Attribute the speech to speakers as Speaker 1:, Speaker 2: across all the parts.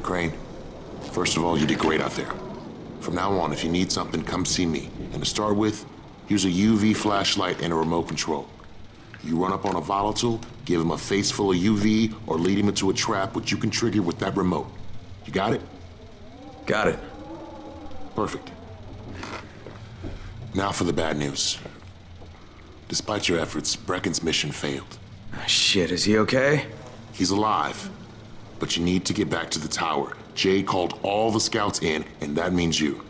Speaker 1: Crane, first of all, you did great out there. From now on, if you need something, come see me. And to start with, here's a UV flashlight and a remote control. You run up on a volatile, give him a face full of UV, or lead him into a trap which you can trigger with that remote. You got it?
Speaker 2: Got it.
Speaker 1: Perfect. Now for the bad news. Despite your efforts, Brecken's mission failed.
Speaker 2: Shit, is he okay?
Speaker 1: He's alive, but you need to get back to the tower. Jade called all the scouts in, and that means you.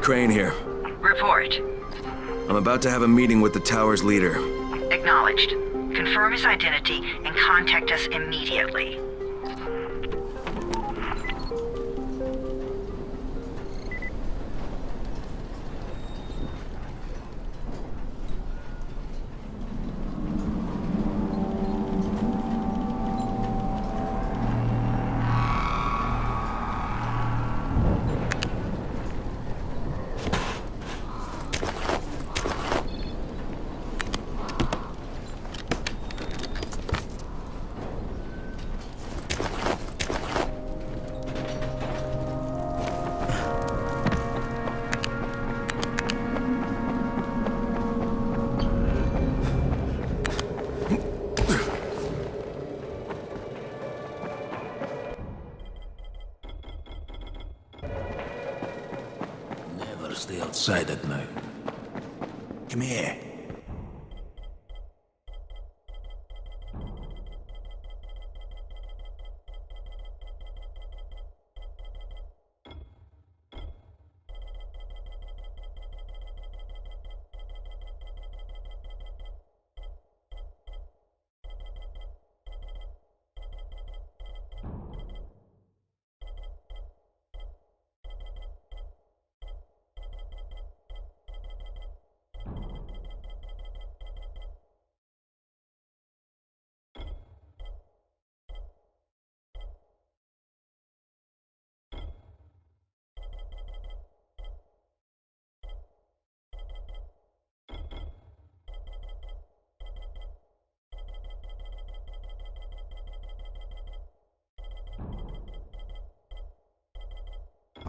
Speaker 2: Crane here.
Speaker 3: Report.
Speaker 2: I'm about to have a meeting with the tower's leader.
Speaker 3: Acknowledged. Confirm his identity and contact us immediately.
Speaker 4: Stay outside at night. Come here.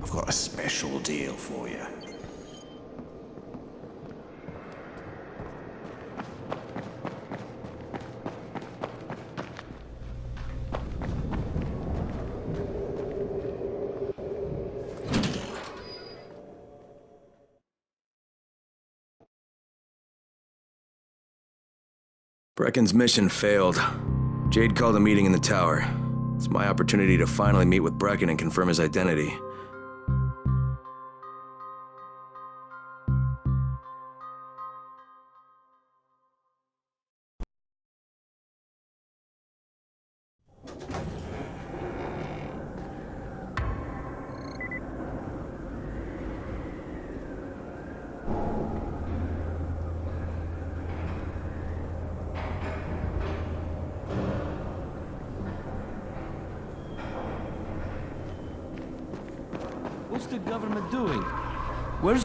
Speaker 4: I've got a special deal for you.
Speaker 2: Brecken's mission failed. Jade called a meeting in the tower. It's my opportunity to finally meet with Brecken and confirm his identity.
Speaker 5: What's the government doing? Where's...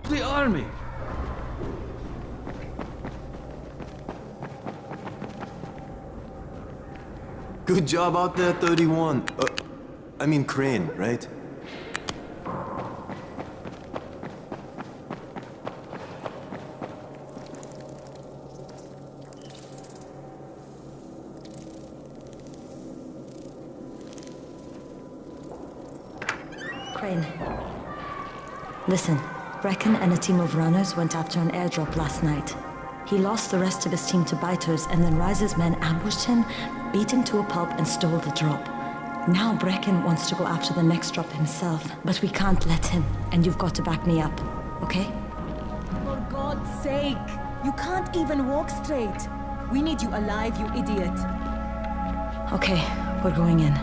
Speaker 5: the army?
Speaker 6: Good job out there, 31. I mean Crane, right?
Speaker 7: Listen, Brecken and a team of runners went after an airdrop last night. He lost the rest of his team to biters, and then Rise's men ambushed him, beat him to a pulp, and stole the drop. Now Brecken wants to go after the next drop himself, but we can't let him, and you've got to back me up, okay?
Speaker 8: For God's sake! You can't even walk straight! We need you alive, you idiot!
Speaker 7: Okay, we're going in.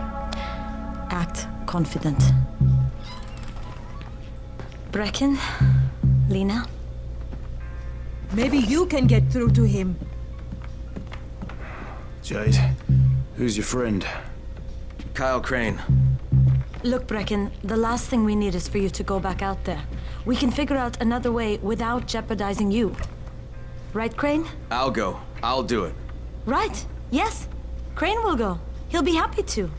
Speaker 7: Act confident. Brecken? Lena?
Speaker 8: Maybe you can get through to him.
Speaker 4: Jade, who's your friend?
Speaker 2: Kyle Crane.
Speaker 7: Look, Brecken, the last thing we need is for you to go back out there. We can figure out another way without jeopardizing you. Right, Crane?
Speaker 2: I'll go. I'll do it.
Speaker 7: Right. Yes. Crane will go. He'll be happy to.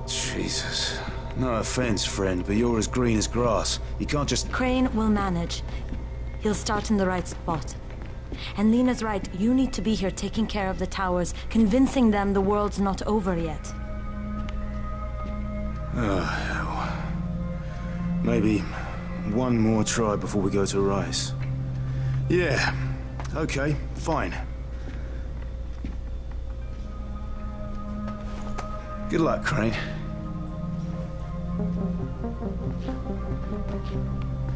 Speaker 4: Jesus. No offense, friend, but you're as green as grass. You can't just...
Speaker 7: Crane will manage. He'll start in the right spot. And Lena's right, you need to be here taking care of the towers, convincing them the world's not over yet.
Speaker 4: Oh, hell. Maybe one more try before we go to Rice. Yeah, okay, fine. Good luck, Crane.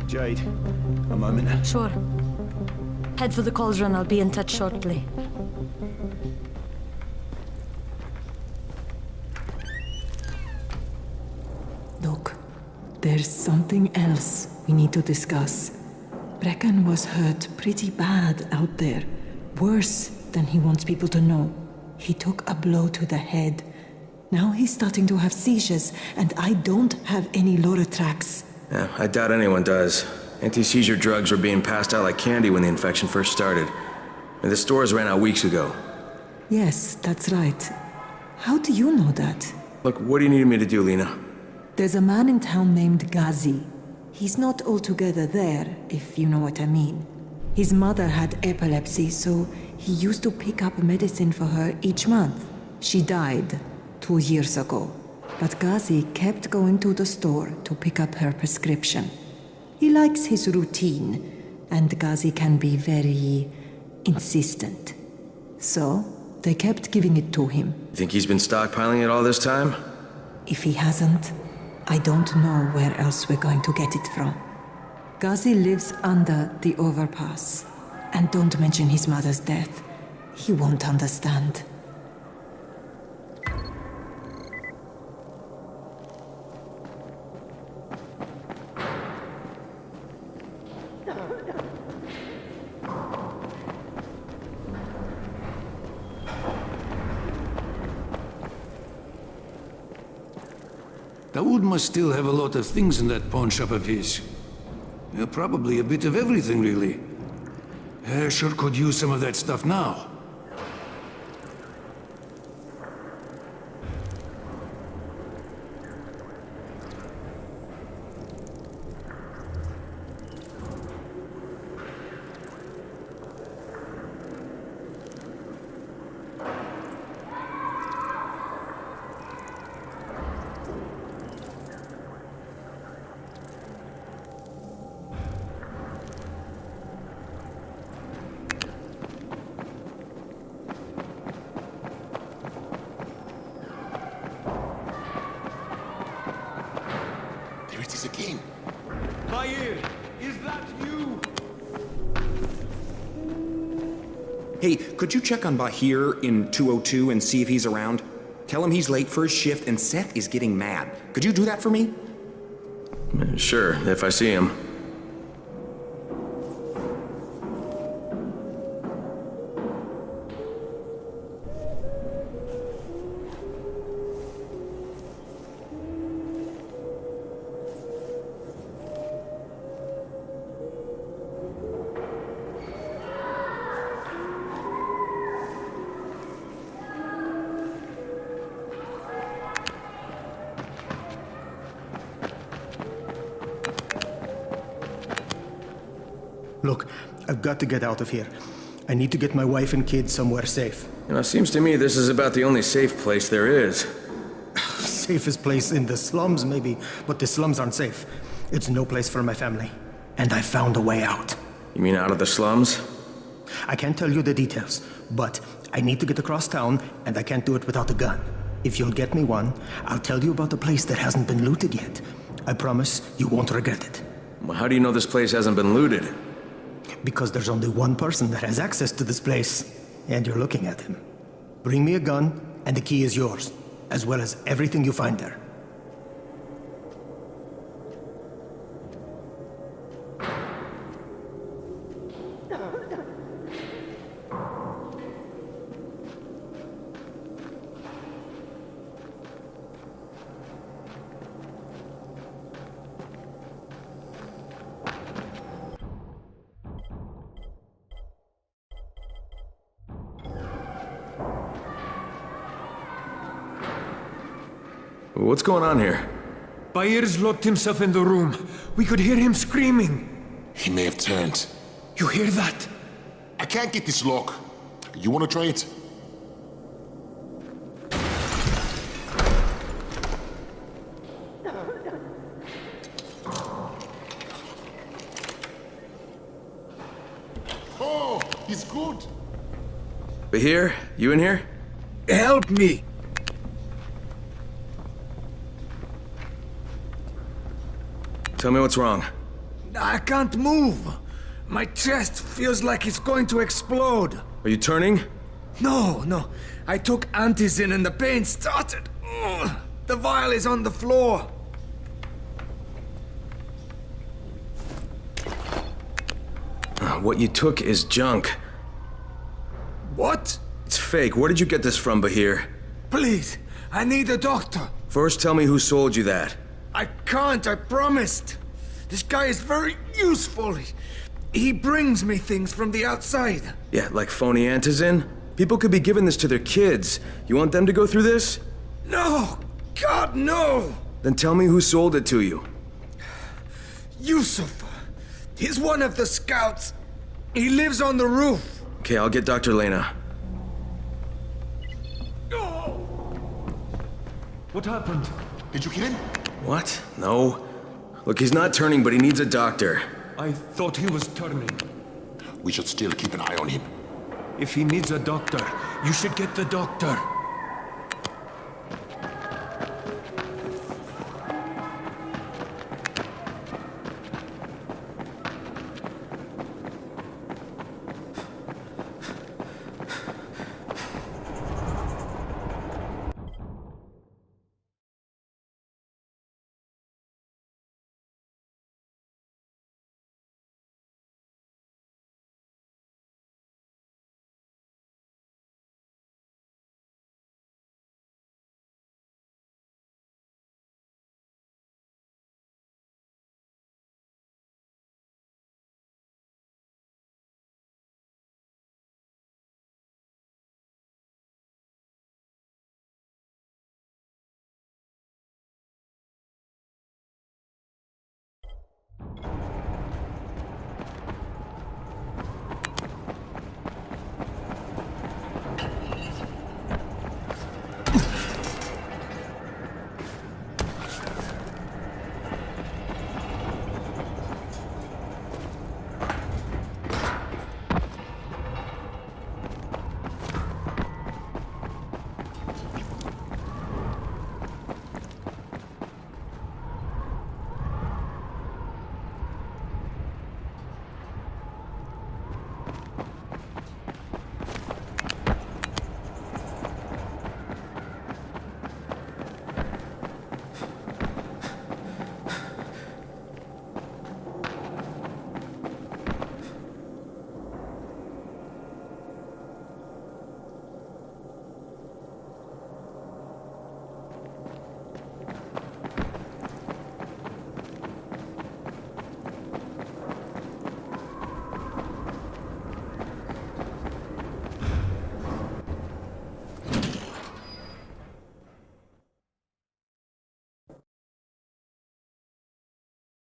Speaker 4: Jade, a moment.
Speaker 7: Sure. Head for the cauldron, I'll be in touch shortly.
Speaker 9: Look, there's something else we need to discuss. Brecken was hurt pretty bad out there. Worse than he wants people to know. He took a blow to the head. Now he's starting to have seizures, and I don't have any Loratrax.
Speaker 2: Yeah, I doubt anyone does. Anti-seizure drugs were being passed out like candy when the infection first started. And the stores ran out weeks ago.
Speaker 9: Yes, that's right. How do you know that?
Speaker 2: Look, what do you need me to do, Lena?
Speaker 9: There's a man in town named Ghazi. He's not altogether there, if you know what I mean. His mother had epilepsy, so he used to pick up medicine for her each month. She died 2 years ago, but Ghazi kept going to the store to pick up her prescription. He likes his routine, and Ghazi can be very insistent. So, they kept giving it to him.
Speaker 2: Think he's been stockpiling it all this time?
Speaker 9: If he hasn't, I don't know where else we're going to get it from. Ghazi lives under the overpass. And don't mention his mother's death. He won't understand.
Speaker 10: Dawood must still have a lot of things in that pawn shop of his. Yeah, probably a bit of everything, really. Sure could use some of that stuff now.
Speaker 1: There it is again.
Speaker 5: Bayer, is that you?
Speaker 11: Hey, could you check on Bahir in 202 and see if he's around? Tell him he's late for his shift and Seth is getting mad. Could you do that for me?
Speaker 2: Sure, if I see him.
Speaker 12: Look, I've got to get out of here. I need to get my wife and kids somewhere safe.
Speaker 2: You know, it seems to me this is about the only safe place there is.
Speaker 12: safest place in the slums, maybe, but the slums aren't safe. It's no place for my family. And I found a way out.
Speaker 2: You mean out of the slums?
Speaker 12: I can't tell you the details, but I need to get across town, and I can't do it without a gun. If you'll get me one, I'll tell you about the place that hasn't been looted yet. I promise you won't regret it.
Speaker 2: Well, how do you know this place hasn't been looted?
Speaker 12: Because there's only one person that has access to this place, and you're looking at him. Bring me a gun, and the key is yours, as well as everything you find there.
Speaker 2: What's going on here?
Speaker 5: Bayer's locked himself in the room. We could hear him screaming.
Speaker 1: He may have turned.
Speaker 5: You hear that?
Speaker 1: I can't get this lock. You want to try it? Oh, he's good.
Speaker 2: Bahir, you in here?
Speaker 5: Help me!
Speaker 2: Tell me what's wrong.
Speaker 5: I can't move. My chest feels like it's going to explode.
Speaker 2: Are you turning?
Speaker 5: No. I took antizin and the pain started. Ugh. The vial is on the floor.
Speaker 2: What you took is junk.
Speaker 5: What?
Speaker 2: It's fake. Where did you get this from, Bahir?
Speaker 5: Please, I need a doctor.
Speaker 2: First, tell me who sold you that.
Speaker 5: I can't, I promised. This guy is very useful. He brings me things from the outside.
Speaker 2: Yeah, like phony antizin? People could be giving this to their kids. You want them to go through this?
Speaker 5: No! God, no!
Speaker 2: Then tell me who sold it to you.
Speaker 5: Yusuf. He's one of the scouts. He lives on the roof.
Speaker 2: Okay, I'll get Dr. Lena.
Speaker 5: What happened?
Speaker 1: Did you kill him?
Speaker 2: What? No. Look, he's not turning, but he needs a doctor.
Speaker 5: I thought he was turning.
Speaker 1: We should still keep an eye on him.
Speaker 5: If he needs a doctor, you should get the doctor.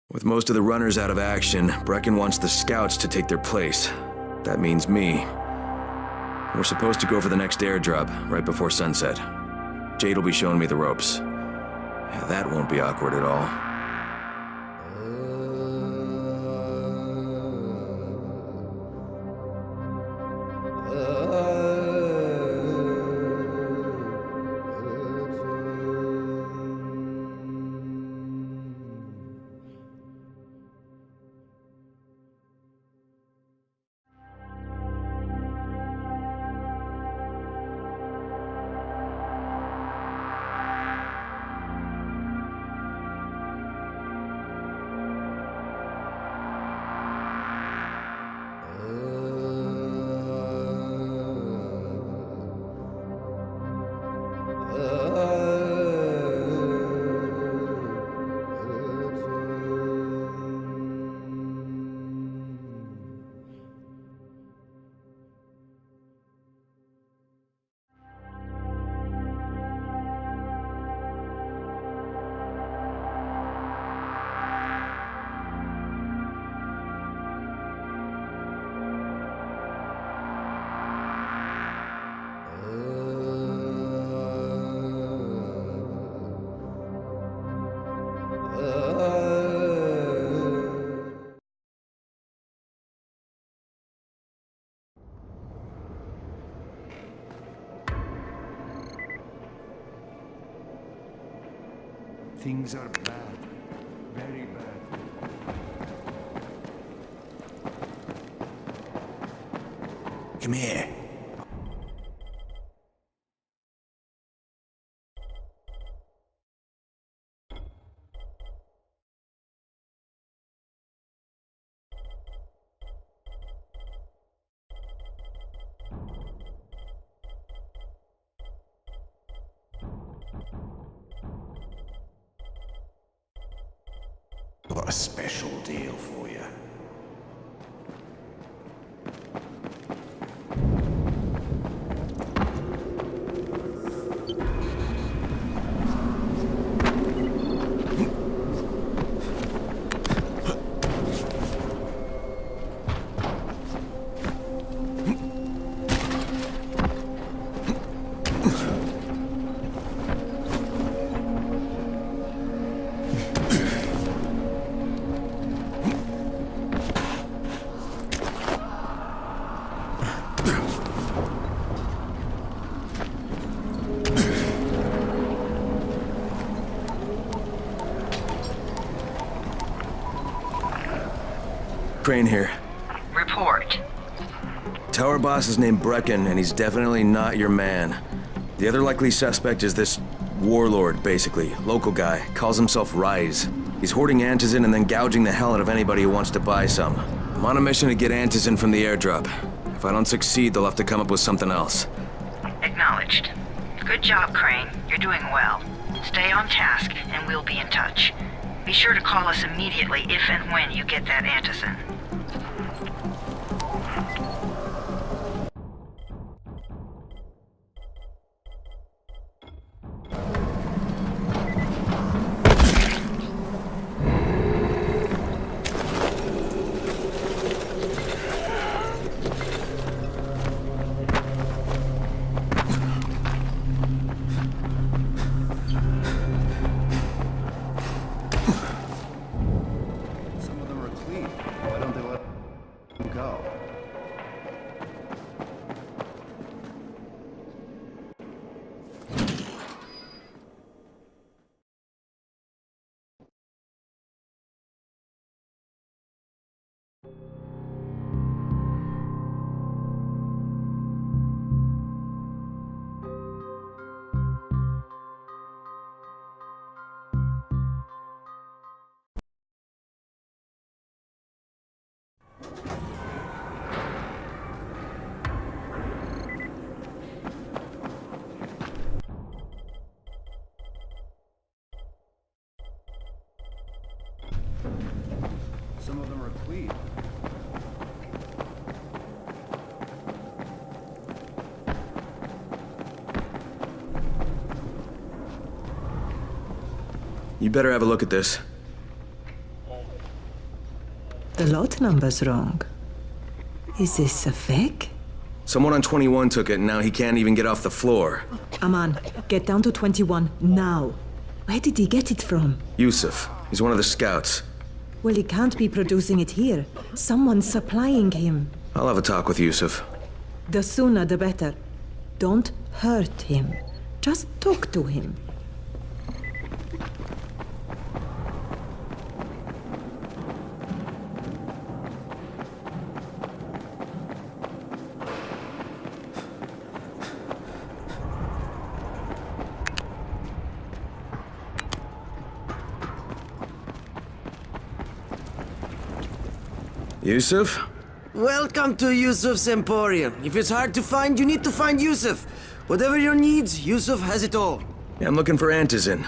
Speaker 2: With most of the runners out of action, Brecken wants the scouts to take their place. That means me. We're supposed to go for the next airdrop, right before sunset. Jade will be showing me the ropes. Yeah, that won't be awkward at all.
Speaker 10: Things are bad. Very bad.
Speaker 2: Come here.
Speaker 13: Got a special deal for you.
Speaker 2: Crane here.
Speaker 3: Report.
Speaker 2: Tower boss is named Brecken, and he's definitely not your man. The other likely suspect is this warlord, basically. Local guy. Calls himself Rise. He's hoarding Antizin and then gouging the hell out of anybody who wants to buy some. I'm on a mission to get Antizin from the airdrop. If I don't succeed, they'll have to come up with something else.
Speaker 3: Acknowledged. Good job, Crane. You're doing well. Stay on task, and we'll be in touch. Be sure to call us immediately if and when you get that Antizin.
Speaker 6: Some of them are clean.
Speaker 2: You better have a look at this.
Speaker 9: The lot number's wrong. Is this a fake?
Speaker 2: Someone on 21 took it, and now he can't even get off the floor.
Speaker 9: Aman, get down to 21 now. Where did he get it from?
Speaker 2: Yusuf. He's one of the scouts.
Speaker 9: Well, he can't be producing it here. Someone's supplying him.
Speaker 2: I'll have a talk with Yusuf.
Speaker 9: The sooner the better. Don't hurt him. Just talk to him.
Speaker 2: Yusuf?
Speaker 14: Welcome to Yusuf's Emporium. If it's hard to find, you need to find Yusuf. Whatever your needs, Yusuf has it all.
Speaker 2: Yeah, I'm looking for Antizin.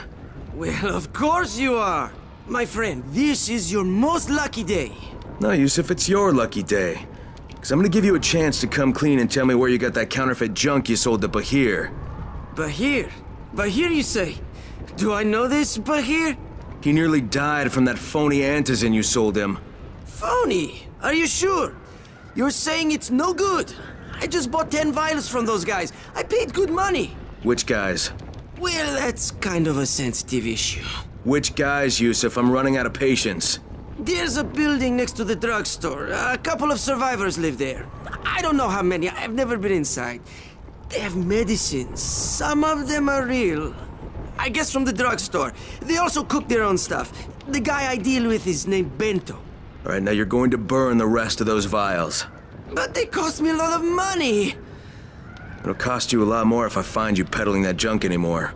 Speaker 14: Well, of course you are. My friend, this is your most lucky day.
Speaker 2: No, Yusuf, it's your lucky day. Because I'm gonna give you a chance to come clean and tell me where you got that counterfeit junk you sold to Bahir.
Speaker 14: Bahir? Bahir, you say? Do I know this Bahir?
Speaker 2: He nearly died from that phony Antizin you sold him.
Speaker 14: Phony? Are you sure? You're saying it's no good? I just bought 10 vials from those guys. I paid good money.
Speaker 2: Which guys?
Speaker 14: Well, that's kind of a sensitive issue.
Speaker 2: Which guys, Yusuf? I'm running out of patience.
Speaker 14: There's a building next to the drugstore. A couple of survivors live there. I don't know how many. I've never been inside. They have medicines. Some of them are real. I guess from the drugstore. They also cook their own stuff. The guy I deal with is named Bento.
Speaker 2: All right, now you're going to burn the rest of those vials.
Speaker 14: But they cost me a lot of money.
Speaker 2: It'll cost you a lot more if I find you peddling that junk anymore.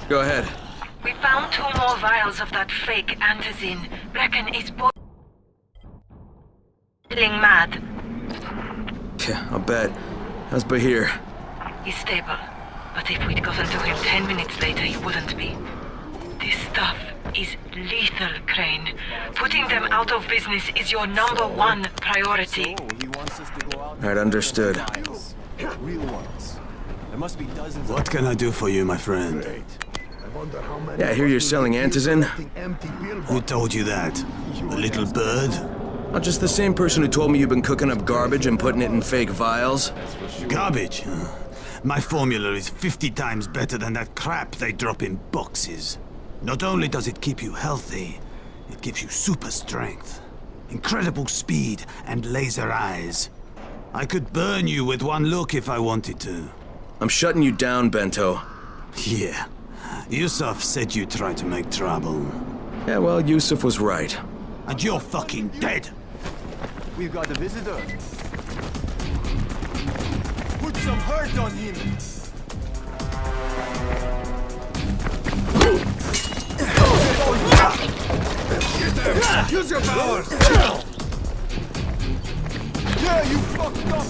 Speaker 2: Go ahead.
Speaker 3: We found 2 more vials of that fake Antizin. Brecken is boiling mad.
Speaker 2: Yeah, I'll bet. How's Bahir?
Speaker 3: He's stable. But if we'd gotten to him 10 minutes later, he wouldn't be. This stuff is lethal, Crane. Putting them out of business is your #1 priority.
Speaker 2: Alright, understood.
Speaker 10: What can I do for you, my friend?
Speaker 2: Yeah, I hear you're selling Antizin.
Speaker 10: Who told you that? A little bird?
Speaker 2: Not just the same person who told me you've been cooking up garbage and putting it in fake vials.
Speaker 10: Garbage? My formula is 50 times better than that crap they drop in boxes. Not only does it keep you healthy, it gives you super strength, incredible speed, and laser eyes. I could burn you with one look if I wanted to.
Speaker 2: I'm shutting you down, Bento.
Speaker 10: Yeah. Yusuf said you tried to make trouble.
Speaker 2: Yeah, well, Yusuf was right.
Speaker 10: And you're fucking dead!
Speaker 6: We've got a visitor. Put some hurt on him!
Speaker 5: Use your power!
Speaker 6: Yeah, you fucked up!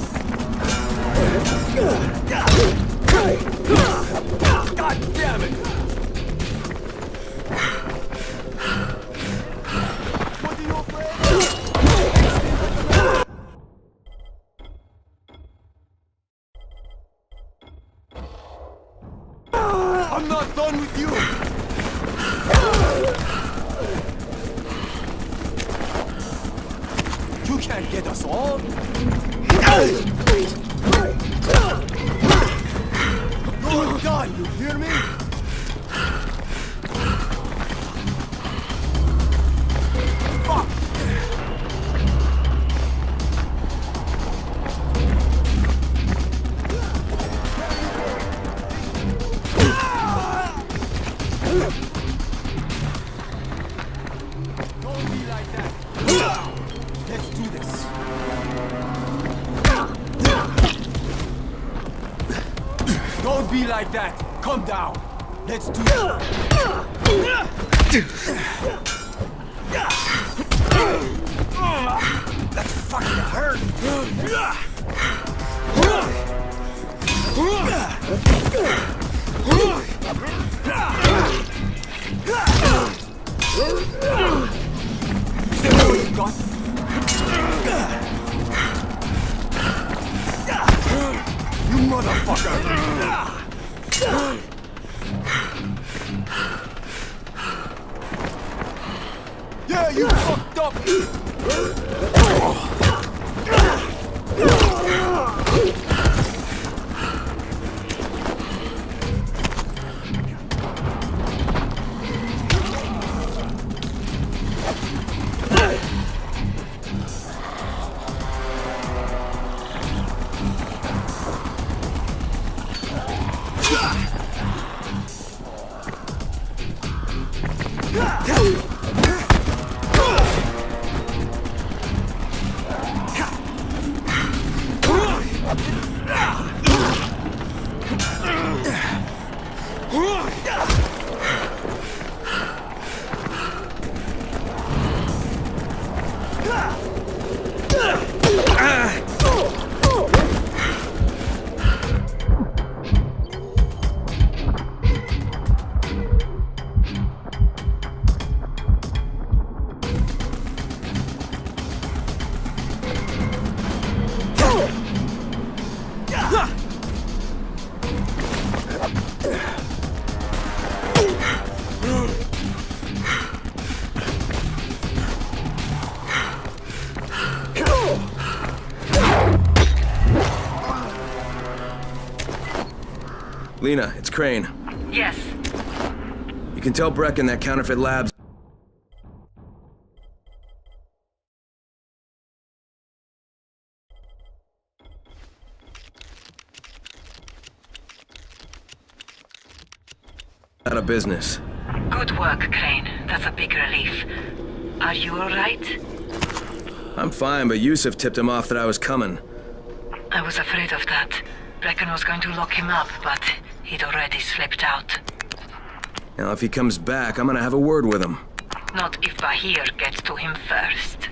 Speaker 6: God damn it! What are you afraid of? I'm not done with you! You can't get us all! You're done, you hear me? Fuck! Don't be like that. Let's do this. Don't be like that. Calm down. Let's do it. That fucking hurt. Is that all you got? You motherfucker! Yeah, you fucked up!
Speaker 2: Lena, it's Crane.
Speaker 3: Yes.
Speaker 2: You can tell Brecken that counterfeit lab's out of business.
Speaker 3: Good work, Crane. That's a big relief. Are you alright?
Speaker 2: I'm fine, but Yusuf tipped him off that I was coming.
Speaker 3: I was afraid of that. Brecken was going to lock him up, but he'd already slipped out.
Speaker 2: Now, if he comes back, I'm gonna have a word with him.
Speaker 3: Not if Bahir gets to him first.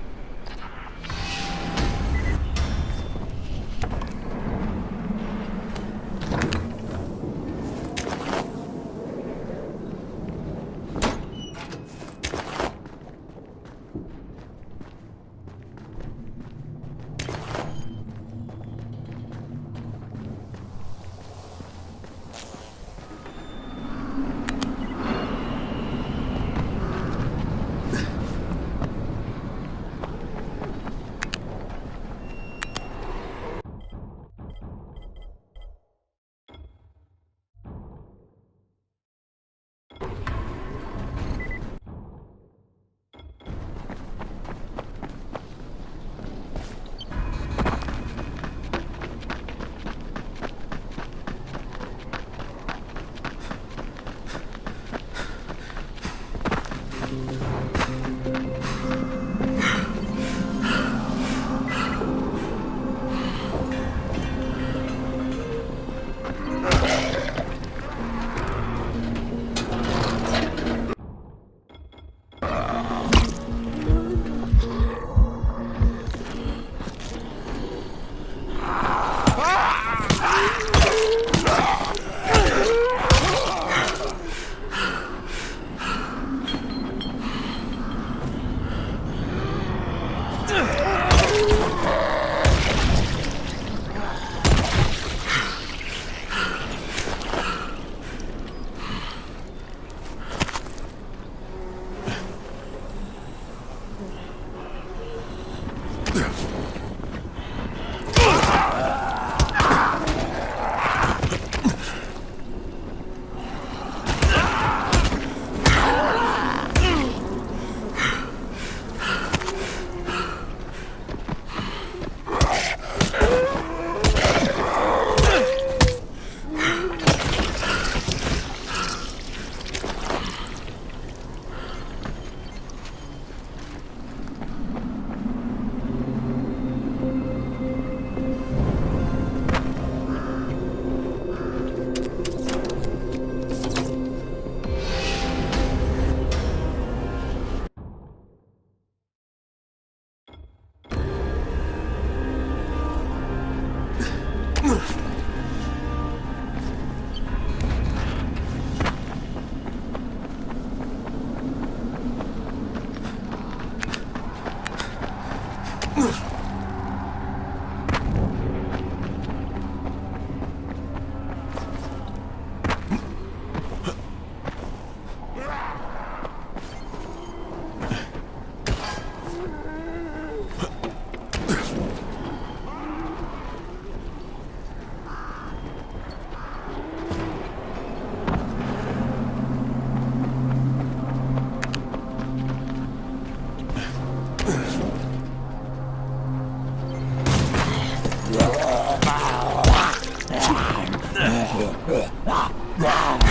Speaker 15: Ah!